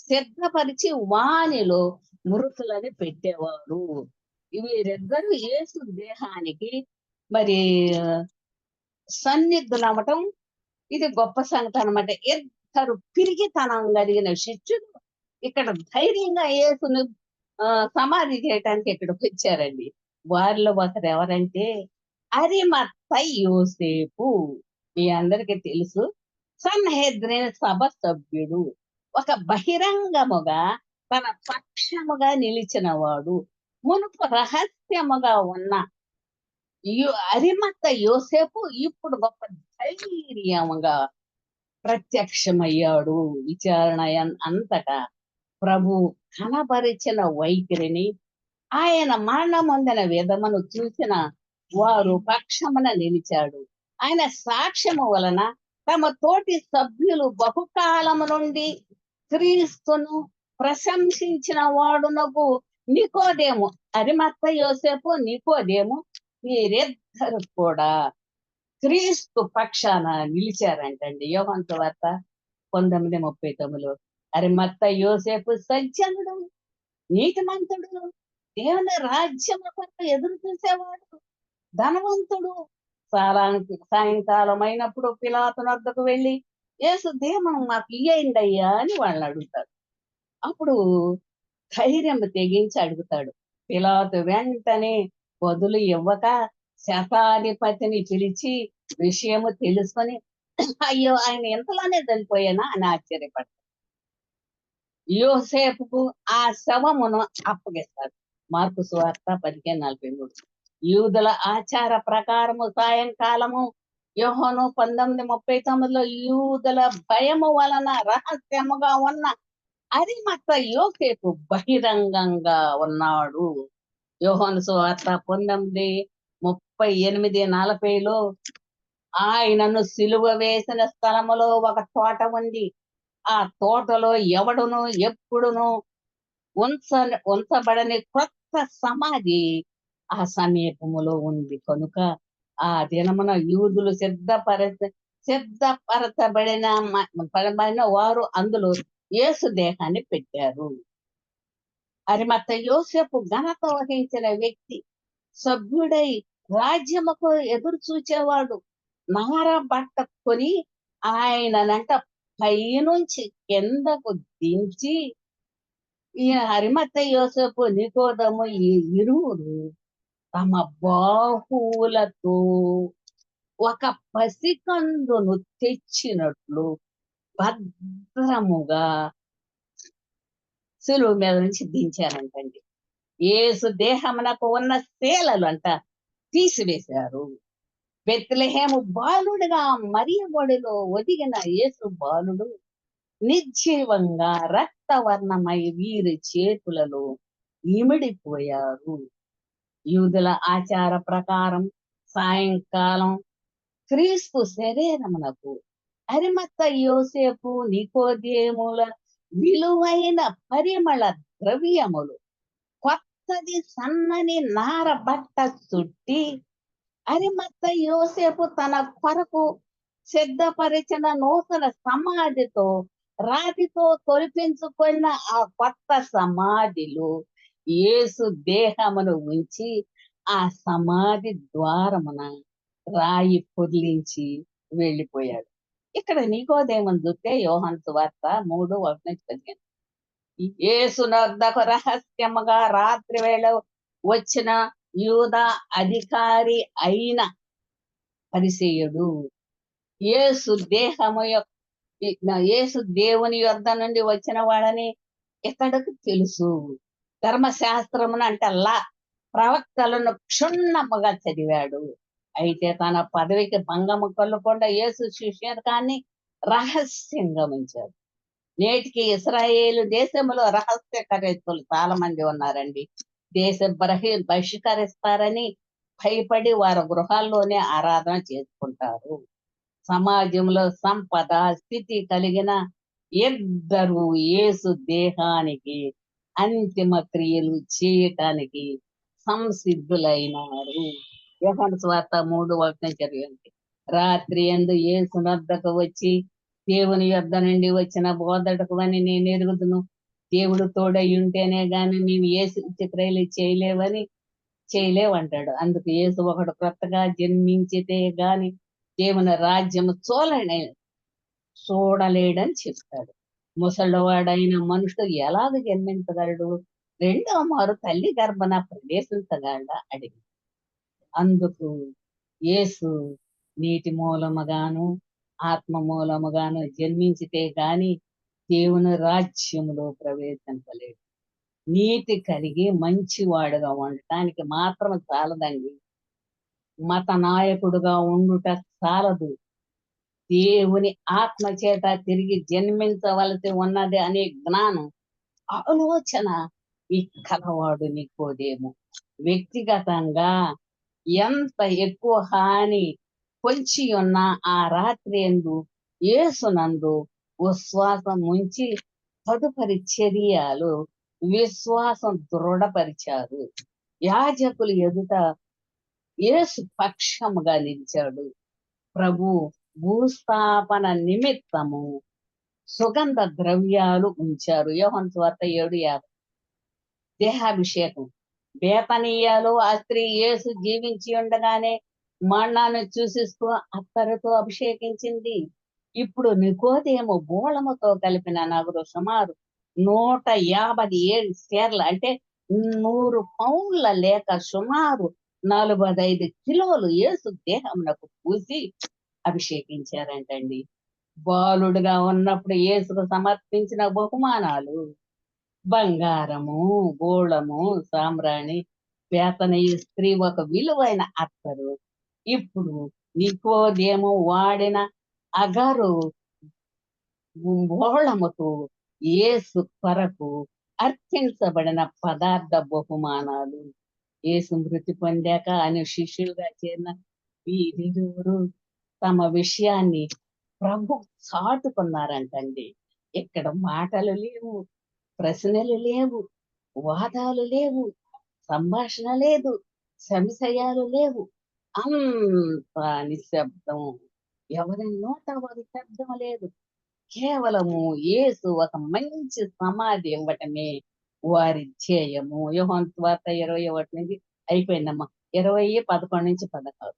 సిద్ధపరిచి వానిలో మృతులని పెట్టేవారు. వీరిద్దరు యేసు దేహానికి మరి సన్నిధులవటం ఇది గొప్ప సంగతి అనమాట. ఇద్దరు పిరికితనం కలిగిన శిష్యులు ఇక్కడ ధైర్యంగా యేసుని సమాధి చేయటానికి ఇక్కడికి వచ్చారండి. వారిలో ఒకరు ఎవరంటే అరిమత్తయి యోసేపు. మీ అందరికీ తెలుసు, సన్హెద్రిన్ సభ సభ్యుడు. ఒక బహిరంగముగా తన పక్షముగా నిలిచిన వాడు. మునుపు రహస్యముగా ఉన్న అరిమత్త యోసేపు ఇప్పుడు గొప్ప ధైర్యముగా ప్రత్యక్షమయ్యాడు. విచారణ అంతటా ప్రభు కనబరిచిన వైఖరిని, ఆయన మరణమొందిన విధమును చూసిన వారు పక్షమున నిలిచాడు. ఆయన సాక్ష్యము వలన తమ తోటి సభ్యులు బహుకాలము నుండి క్రీస్తును ప్రశంసించిన వాడునకు నికోదేము, అరిమత్త యోసేపు నికోదేము, వీరిద్దరు కూడా క్రీస్తు పక్షాన నిలిచారంటండి. యోహాను సువార్త 19:39లో అరిమత్త యోసేపు సజ్జనుడు, నీతిమంతుడు, దేవుని రాజ్యము కొరకు ఎదురు చూసేవాడు, ధనవంతుడు. సాయంకాలం అయినప్పుడు పిలాతు వద్దకు వెళ్ళి యేసు దేహం మాకు ఇయ్యండి అయ్యా అని వాళ్ళని అడుగుతాడు. అప్పుడు ధైర్యం తెగించి అడుగుతాడు. పిలాతు వెంటనే బదులు ఇవ్వక శతాధిపతిని పిలిచి విషయము తెలుసుకొని, అయ్యో ఆయన ఎంతలోనే చనిపోయానా అని ఆశ్చర్యపడతాడు. యోసేపుకు ఆ శవమును అప్పగిస్తాడు. మార్కు సువార్త 15:43. యూదుల ఆచార ప్రకారము సాయంకాలము యోహాను 19:39లో యూదుల భయము వలన రహస్యముగా ఉన్న అరిమత్త యోసేపు బహిరంగంగా ఉన్నాడు. యోహాను సువార్త 19:38-40లో ఆయనను సిలువ వేసిన స్థలములో ఒక తోట ఉంది. ఆ తోటలో ఎవడును ఎప్పుడును ఉంచబడని కొత్త సమాధి ఆ సమీపములో ఉంది కనుక ఆ దినమున యూదులు సిద్ధపరచబడిన వారు అందులో యేసు దేహాన్ని పెట్టారు. అరిమత్త యోసేపు ఘనత వహించిన వ్యక్తి, సభ్యుడై రాజ్యముకు ఎదురు చూచేవాడు. నార బట్ట కొని ఆయనంట పైనుంచి కిందకు దించి ఈ అరిమత్తయి యోసేపు నికోదము ఈ ఇరువురు తమ బాహువులతో ఒక పసికందును తెచ్చినట్లు భద్రముగా సులువు మీద నుంచి దించారంటండి. యేసు దేహమునకు ఉన్న శీలలు అంట తీసివేశారు. బెత్లెహేము బాలుడుగా మరియ ఒడిలో ఒదిగిన యేసు బాలుడు నిర్జీవంగా రక్తవర్ణమై వీరి చేతులలో ఇమిడిపోయారు. యూదుల ఆచార ప్రకారం సాయంకాలం క్రీస్తు శరీరమునకు అరిమత్త యోసేపు నికోదేముల విలువైన పరిమళ ద్రవ్యములు కొత్తది సన్నని నార బట్ట చుట్టి అరిమత్త యోసేపు తన కొరకు సిద్ధపరిచిన నూతన సమాధితో రాతితో తొలిపించుకున్న ఆ కొత్త సమాధిలో యేసు దేహమును ఉంచి ఆ సమాధి ద్వారమున రాయి పొదిలించి వెళ్ళిపోయాడు. ఇక్కడ నికోదేమును చూస్తే యోహాను సువార్త 3:1-15. యేసునొద్దకు రహస్యముగా రాత్రి వేళ వచ్చిన యూదా అధికారి అయిన పరిసయ్యుడు యేసు దేహము యేసు దేవుని యొద్ద నుండి వచ్చిన వాడని ఇతడుకు తెలుసు. ధర్మశాస్త్రమును అంటే ప్రవక్తలను క్షుణ్ణముగా చదివాడు. అయితే తన పదవికి భంగము కలుగకుండా యేసు శిష్యత్వాన్ని రహస్యంగా ఉంచాడు. నేటికి ఇశ్రాయేలు దేశంలో రహస్య కార్యస్తులు చాలా మంది ఉన్నారండి. దేశ బహిష్కరిస్తారని భయపడి వారి గృహాల్లోనే ఆరాధన చేసుకుంటారు. సమాజంలో సంపద స్థితి కలిగిన ఇద్దరు యేసు దేహానికి అంతిమ క్రియలు చేయటానికి సంసిద్ధులైనారు. యోహాను సువార్త 3:1-20. రాత్రి యందు యేసు వద్దకు వచ్చి దేవుని యొద్ద నుండి వచ్చిన బోధకుడు అని నేను ఎరుగుదును. దేవుడు తోడై ఉంటేనే గాని నీవు యేసు క్రియలు చేయలేవంటాడు. అందుకు యేసు ఒకడు కొత్తగా జన్మించితే గాని దేవుని రాజ్యము చూడలేడని చెప్తాడు. ముసలివాడైన మనుషుడు ఎలాగ జన్మించగలడు? రెండవ మారు తల్లి గర్భన ప్రవేశించగలడా అడిగి. అందుకు యేసు నీటి మూలముగాను ఆత్మ మూలముగాను జన్మించితే గాని దేవుని రాజ్యములో ప్రవేశించలేడు. నీతి కలిగి మంచివాడుగా ఉండటానికి మాత్రం చాలదండి. మత నాయకుడుగా ఉండుట చాలదు. దేవుని ఆత్మ చేత తిరిగి జన్మించవలసి ఉన్నది అనే జ్ఞానం ఆలోచన ఈ కలవాడు నికోదేము. వ్యక్తిగతంగా ఎంత ఎక్కువ హాని పొంచి ఉన్న ఆ రాత్రి యందు యేసునందు విశ్వాసం ఉంచి తదుపరి చర్యలు విశ్వాసం దృఢపరిచారు. యాజకులు ఎదుట యేసు పక్షముగా నిలిచాడు. ప్రభు భూస్థాపన నిమిత్తము సుగంధ ద్రవ్యాలు ఉంచారు. యోహాను సువార్త 7:50. దేహాభిషేకం. బేతనీయలో ఆ స్త్రీ యేసు జీవించి ఉండగానే మరణాన్ని చూసిస్తూ అత్తరుతో అభిషేకించింది. ఇప్పుడు నికోదేము బోళముతో కలిపిన నగదు సుమారు 157 షేర్లు అంటే 100 పౌండ్ల లేక సుమారు 45 కిలోలు యేసు దేహమునకు పూసి అభిషేకించారంటండి. బాలుడుగా ఉన్నప్పుడు యేసుకు సమర్పించిన బహుమానాలు బంగారము, గోళము, సామ్రాణి, బేతనీయ స్త్రీ ఒక విలువైన అత్తరు. ఇప్పుడు నికోదేము వాడిన అగరు బోళముతో యేసు కొరకు అర్పించబడిన పదార్థ బహుమానాలు. యేసు మృతి పొందాక ఆయన శిష్యులుగా చేరిన వీరిరువురు తమ విషయాన్ని ప్రభు చాటుకున్నారంటండి. ఇక్కడ మాటలు లేవు, ప్రశ్నలు లేవు, వాదాలు లేవు, సంభాషణ లేదు, సంశయాలు లేవు. అంత నిశ్శబ్దం. ఎవరి నోట వారి శబ్దం లేదు. కేవలము యేసు ఒక మంచి సమాధి ఇవ్వటమే వారి ధ్యేయము. యోహాను సువార్త 21 నుంచి అయిపోయిందమ్మా. 20:11-16.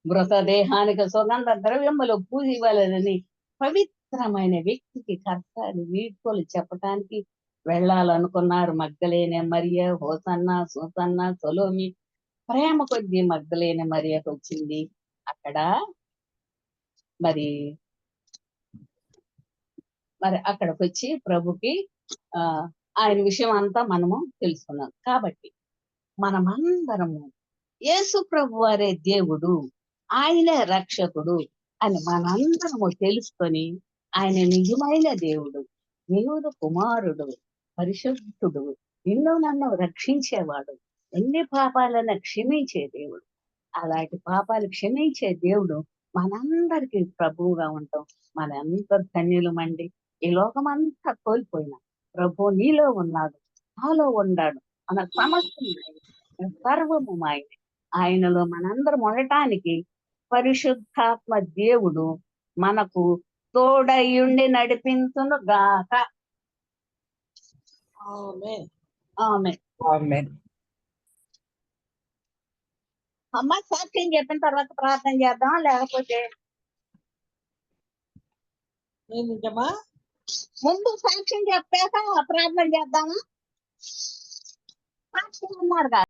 మృతదేహానికి సుగంధ ద్రవ్యములు పూసివలెనని పవిత్రమైన వ్యక్తికి కర్తాలు వీడ్కోలు చెప్పటానికి వెళ్ళాలనుకున్నారు. మగ్దలేనే మరియ, హోసన్న, సూసన్న, సొలోమి. ప్రేమ కొద్దీ మగ్దలేనే మరియకు వచ్చింది. అక్కడ మరి మరి అక్కడికి వచ్చి ప్రభుకి ఆ ఆయన విషయం అంతా మనము తెలుసుకున్నాం. కాబట్టి మనమందరము యేసు ప్రభు వారే దేవుడు, ఆయనే రక్షకుడు అని మనందరము తెలుసుకొని ఆయన నిజమైన దేవుడు, దేవుడు కుమారుడు, పరిశుద్ధుడు, నిన్ను నన్ను రక్షించేవాడు, ఎన్ని పాపాలను క్షమించే దేవుడు. అలాంటి పాపాలు క్షమించే దేవుడు మనందరికీ ప్రభువుగా ఉంటాం. మనంత ధన్యులమండి. ఈ లోకమంతా కోల్పోయినా ప్రభు నీలో ఉన్నాడు, నాలో ఉన్నాడు. మన సమస్తం సర్వము ఆయన. ఆయనలో మనందరం ఉండటానికి పరిశుద్ధాత్మ దేవుడు మనకు తోడయుండి నడిపించును గాక. ఆమేన్. ఆమె ఆమేన్. అమ్మ సాక్ష్యం చెప్పిన తర్వాత ప్రార్థన చేద్దాం, లేకపోతే ఏం నిజమా? ముందు సాక్ష్యం చెప్పాక ప్రార్థన చేద్దామా? సాక్ష్యం అన్నారు కదా.